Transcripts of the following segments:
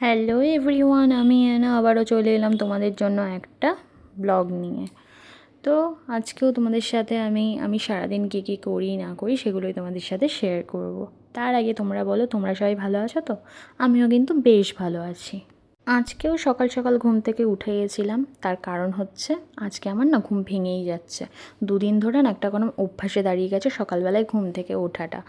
Hello everyone, আমি Anna আবারও চলে এলাম তোমাদের জন্য একটা ব্লগ নিয়ে। তো আজকেও তোমাদের সাথে আমি সারাদিন কী কী করি না করি সেগুলোই তোমাদের সাথে শেয়ার করব। তার আগে তোমরা বলো, তোমরা সবাই ভালো আছো তো? আমিও কিন্তু বেশ ভালো আছি। আজকেও সকাল সকাল ঘুম থেকে উঠে গেছিলাম, তার কারণ হচ্ছে আজকে আমার না ঘুম ভেঙেই যাচ্ছে। দুদিন ধরে না একটা কোনো অভ্যাসে দাঁড়িয়ে গেছে সকালবেলায় ঘুম থেকে ওঠাটা।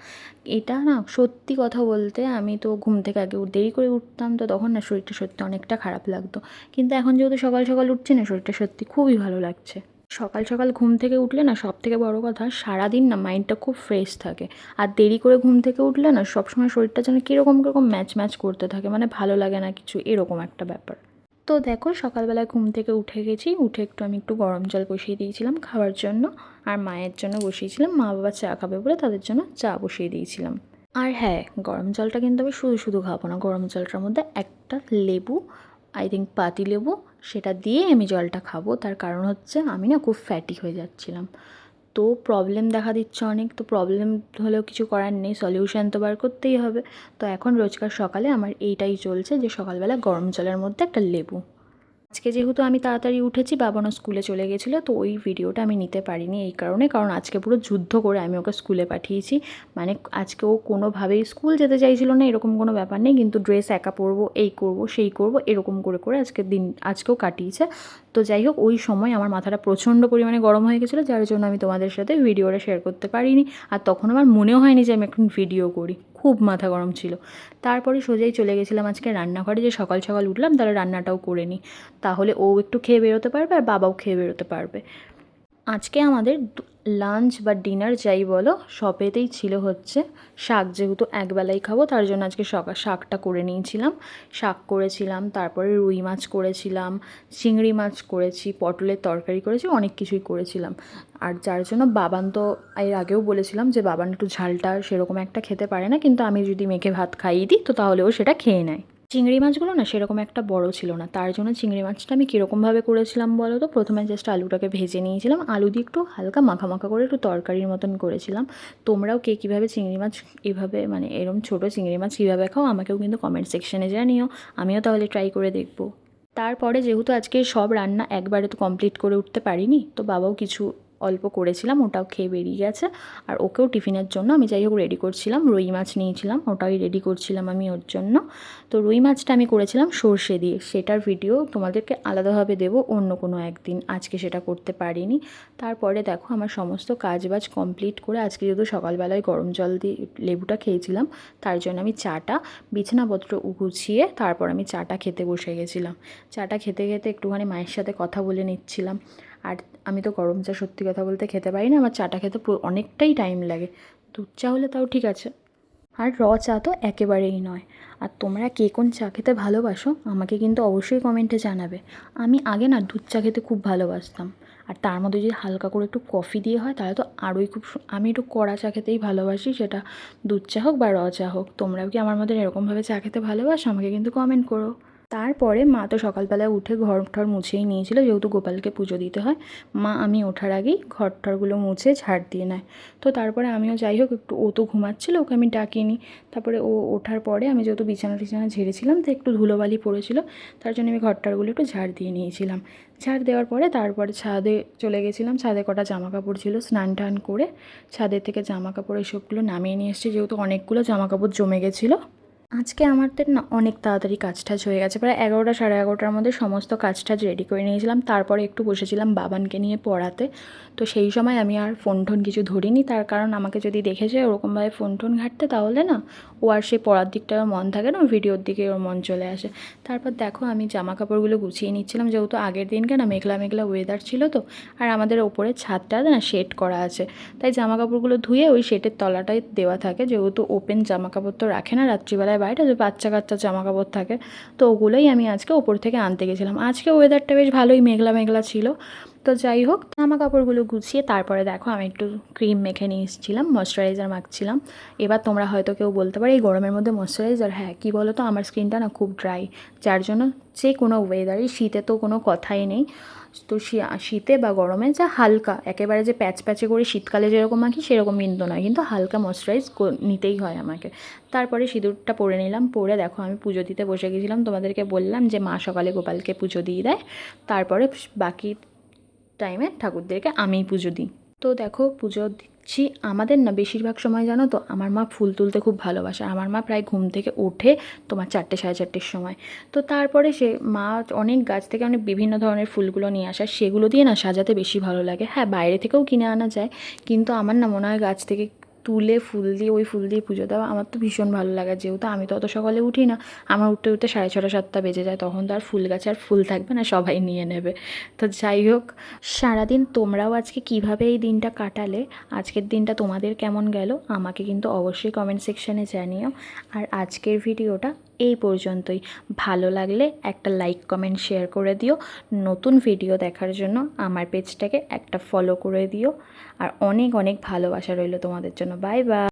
এটা না সত্যি কথা বলতে, আমি তো ঘুম থেকে আগে দেরি করে উঠতাম, তো তখন না শরীরটা সত্যি অনেকটা খারাপ লাগতো। কিন্তু এখন যেহেতু সকাল সকাল উঠছি না, শরীরটা সত্যি খুবই ভালো লাগছে। সকাল সকাল ঘুম থেকে উঠলে না, সব থেকে বড় কথা, সারাদিন না মাইন্ডটা খুব ফ্রেশ থাকে। আর দেরি করে ঘুম থেকে উঠলে না, সবসময় শরীরটা যেন কীরকম কীরকম ম্যাচ ম্যাচ করতে থাকে, মানে ভালো লাগে না কিছু, এরকম একটা ব্যাপার। তো দেখো, সকালবেলায় ঘুম থেকে উঠে গেছি, উঠে আমি একটু গরম জল বসিয়ে দিয়েছিলাম খাওয়ার জন্য। আর মায়ের জন্য বসিয়েছিলাম, মা বাবা চা খাবে বলে তাদের জন্য চা বসিয়ে দিয়েছিলাম। আর হ্যাঁ, গরম জলটা কিন্তু আমি শুধু শুধু খাবো না, গরম জলটার মধ্যে একটা লেবু, আই থিঙ্ক পাতি লেবু, সেটা দিয়ে আমি জলটা খাবো। তার কারণ হচ্ছে আমি না খুব ফ্যাটি হয়ে যাচ্ছিলাম, তো প্রবলেম দেখা দিচ্ছে অনেক। তো প্রবলেম হলেও কিছু করার নেই, সলিউশন তো বার করতেই হবে। তো এখন রোজকার সকালে আমার এইটাই চলছে, যে সকালবেলা গরম জলের মধ্যে একটা লেবু। আজকে যেহেতু আমি তাড়াতাড়ি উঠেছি, বাবানও স্কুলে চলে গেছিলো, তো ওই ভিডিওটা আমি নিতে পারিনি এই কারণে, কারণ আজকে পুরো যুদ্ধ করে আমি ওকে স্কুলে পাঠিয়েছি। মানে আজকে ও কোনোভাবেই স্কুল যেতে চাইছিল না, এরকম কোনো ব্যাপার নেই, কিন্তু ড্রেস একা পরবো, এই করব সেই করব, এরকম করে করে আজকেও কাটিয়েছে। তো যাই হোক, ওই সময় আমার মাথাটা প্রচণ্ড পরিমাণে গরম হয়ে গেছিলো, যার জন্য আমি তোমাদের সাথে ভিডিওটা শেয়ার করতে পারিনি। আর তখন আমার মনেও হয়নি যে আমি এখন ভিডিও করি, খুব মাথা গরম ছিল। তারপরে সোজাই চলে গেছিলাম আজকে রান্নাঘরে, যে সকাল সকাল উঠলাম, তাহলে রান্নাটাও করে নিই, তাহলে ও একটু খেয়ে বেরোতে পারবে আর বাবাও খেয়ে বেরোতে পারবে। আজকে আমাদের লাঞ্চ বা ডিনার যাই বলো, সবেতেই ছিল হচ্ছে শাক। যেহেতু একবেলাই খাবো, তার জন্য আজকে শাকটা করে নিয়েছিলাম। শাক করেছিলাম, তারপরে রুই মাছ করেছিলাম, চিংড়ি মাছ করেছি, পটলের তরকারি করেছি, অনেক কিছুই করেছিলাম। আর যার জন্য বাবান, তো এর আগেও বলেছিলাম যে বাবান একটু ঝালটা সেরকম একটা খেতে পারে না, কিন্তু আমি যদি মেখে ভাত খাইয়ে দিই তো তাহলেও সেটা খেয়ে নেয়। চিংড়ি মাছগুলো না সেরকম একটা বড় ছিল না, তার জন্য চিংড়ি মাছটা আমি কীরকমভাবে করেছিলাম বলো তো? প্রথমে জাস্ট আলুটাকে ভেজে নিয়েছিলাম, আলু দিয়ে একটু হালকা মাখা মাখা করে একটু তরকারির মতন করেছিলাম। তোমরাও কে কীভাবে চিংড়ি মাছ এভাবে, মানে এরম ছোটো চিংড়ি মাছ কীভাবে খাও, আমাকেও কিন্তু কমেন্ট সেকশনে জানিও, আমিও তাহলে ট্রাই করে দেখবো। তারপরে যেহেতু আজকে সব রান্না একবারে তো কমপ্লিট করে উঠতে পারিনি, তো বাবাও কিছু অল্প করেছিলাম, ওটাও খেয়ে বেরিয়ে গেছে। আর ওকেও টিফিনের জন্য আমি যাই হোক রেডি করছিলাম, রুই মাছ নিয়েছিলাম, ওটাই রেডি করছিলাম আমি ওর জন্য। তো রুই মাছটা আমি করেছিলাম সর্ষে দিয়ে, সেটার ভিডিও তোমাদেরকে আলাদাভাবে দেবো অন্য কোনো একদিন, আজকে সেটা করতে পারিনি। তারপরে দেখো, আমার সমস্ত কাজবাজ কমপ্লিট করে, আজকে যেহেতু সকালবেলায় গরম জল দিয়ে লেবুটা খেয়েছিলাম, তার জন্য আমি চাটা, বিছানাপত্র গুছিয়ে তারপর আমি চাটা খেতে বসে গেছিলাম। চাটা খেতে খেতে একটুখানি মায়ের সাথে কথা বলে নিচ্ছিলাম। আর আমি তো গরম চা সত্যি কথা বলতে খেতে পারি না, আমার চাটা খেতে অনেকটাই টাইম লাগে। দুধ চা হলে তাও ঠিক আছে, আর চা তো একেবারেই নয়। আর তোমরা কে কোন চা খেতে ভালোবাসো আমাকে কিন্তু অবশ্যই কমেন্টে জানাবে। আমি আগে না দুধ চা খেতে খুব ভালোবাসতাম, আর তার মধ্যে যদি হালকা করে একটু কফি দিয়ে হয় তাহলে তো আরোই আমি একটু কড়া চা খেতেই ভালোবাসি, সেটা দুধ চা হোক বা চা হোক। তোমরাও কি আমার মধ্যে এরকমভাবে চা খেতে ভালোবাসো? আমাকে কিন্তু কমেন্ট করো। তারপরে মা তো সকালবেলায় উঠে ঘর টর মুছেই নিয়েছিল, যেহেতু গোপালকে পুজো দিতে হয়। মা আমি ওঠার আগেই ঘর টরগুলো মুছে ঝাড় দিয়ে নেয়। তো তারপরে আমিও যাই হোক একটু, ও তো ঘুমাচ্ছিল, ওকে আমি ডাকিনি। তারপরে ও ওঠার পরে আমি যেহেতু বিছানা টিছানা ঝেড়েছিলাম, তো একটু ধুলোবালি পড়েছিল, তার জন্য আমি ঘরটারগুলো একটু ঝাড় দিয়ে নিয়েছিলাম। ঝাড় দেওয়ার পরে তারপরে ছাদে চলে গেছিলাম, ছাদে কটা জামা কাপড় ছিল, স্নান টান করে ছাদের থেকে জামা কাপড় এসবগুলো নামিয়ে নিয়ে এসেছি, যেহেতু অনেকগুলো জামা কাপড় জমে গেছিলো। আজকে আমাদের না অনেক তাড়াতাড়ি কাজ টাজ হয়ে গেছে, প্রায় 11টা সাড়ে 11টার মধ্যে সমস্ত কাজ টাজ রেডি করে নিয়েছিলাম। তারপরে একটু বসেছিলাম বাবানকে নিয়ে পড়াতে। তো সেই সময় আমি আর ফোন টোন কিছু ধরিনি, তার কারণ আমাকে যদি দেখে যায় ওরকমভাবে ফোন টোন ঘাঁটতে, তাহলে না ও আর সেই পড়ার দিকটা মন থাকে না, ভিডিওর দিকে ওর মন চলে আসে। তারপর দেখো, আমি জামা কাপড়গুলো গুছিয়ে নিচ্ছিলাম, যেহেতু আগের দিনকে না মেঘলা মেঘলা ওয়েদার ছিল, তো আর আমাদের ওপরে ছাদটা না শেড করা আছে, তাই জামা কাপড়গুলো ধুয়ে ওই শেডের তলাটাই দেওয়া থাকে, যেহেতু ওপেন জামা কাপড় তো রাখে না রাত্রিবেলায় বাইরে, যে বাচ্চা কাচ্চা জামা কাপড় থাকে। তো ওগুলোই আমি আজকে ওপর থেকে আনতে গেছিলাম। আজকে ওয়েদারটা বেশ ভালোই মেঘলা মেঘলা ছিল, তো যাই হোক, জামা কাপড়গুলো গুছিয়ে তারপরে দেখো আমি একটু ক্রিম মেখে নিয়ে এসেছিলাম, ময়শ্চারাইজার মাখছিলাম। এবার তোমরা হয়তো কেউ বলতে পারো এই গরমের মধ্যে ময়শ্চারাইজার, হ্যাঁ কী বলো তো, আমার স্কিনটা না খুব ড্রাই, যার জন্য যে কোনো ওয়েদারে, শীতে তো কোনো কথাই নেই, তো শীতে বা গরমে যা হালকা একেবারে যে প্যাচ প্যাচে করে শীতকালে যেরকম মাখি সেরকম কিন্তু নয়, কিন্তু হালকা ময়শ্চারাইজ নিতেই হয় আমাকে। তারপরে সিঁদুরটা পরে নিলাম, পরে দেখো আমি পুজো দিতে বসে গেছিলাম, তোমাদেরকে বললাম যে মা সকালে গোপালকে পুজো দিয়ে দেয়, তারপরে বাকি টাইমে ঠাকুরদেরকে আমিই পুজো দিই। তো দেখো পুজো দিচ্ছি, আমাদের না বেশিরভাগ সময় জানো তো আমার মা ফুল তুলতে খুব ভালোবাসে, আমার মা প্রায় ঘুম থেকে ওঠে তোমার 4টে সাড়ে 4টের সময়। তো তারপরে সে মা অনেক গাছ থেকে অনেক বিভিন্ন ধরনের ফুলগুলো নিয়ে আসে, সেগুলো দিয়ে না সাজাতে বেশি ভালো লাগে। হ্যাঁ বাইরে থেকেও কিনে আনা যায়, কিন্তু আমার না মনে হয় গাছ থেকে তুলে ফুল দিয়ে, ওই ফুল দিয়ে পুজো দেওয়া আমার তো ভীষণ ভালো লাগে। যেহেতু আমি তো অত সকালে উঠি না, আমার উঠতে উঠতে 6:30 7টা বেজে যায়, তখন তো আর ফুল গাছে আর ফুল থাকবে না, সবাই নিয়ে নেবে। তো যাই হোক, সারাদিন তোমরাও আজকে কিভাবে এই দিনটা কাটালে, আজকের দিনটা তোমাদের কেমন গেল আমাকে কিন্তু অবশ্যই কমেন্ট সেকশানে জানিও। আর আজকের ভিডিওটা এই পর্যন্তই, ভালো লাগলে একটা লাইক কমেন্ট শেয়ার করে দিও, নতুন ভিডিও দেখার জন্য আমার পেজটাকে একটা ফলো করে দিও, আর অনেক অনেক ভালোবাসা রইল তোমাদের জন্য। Bye bye.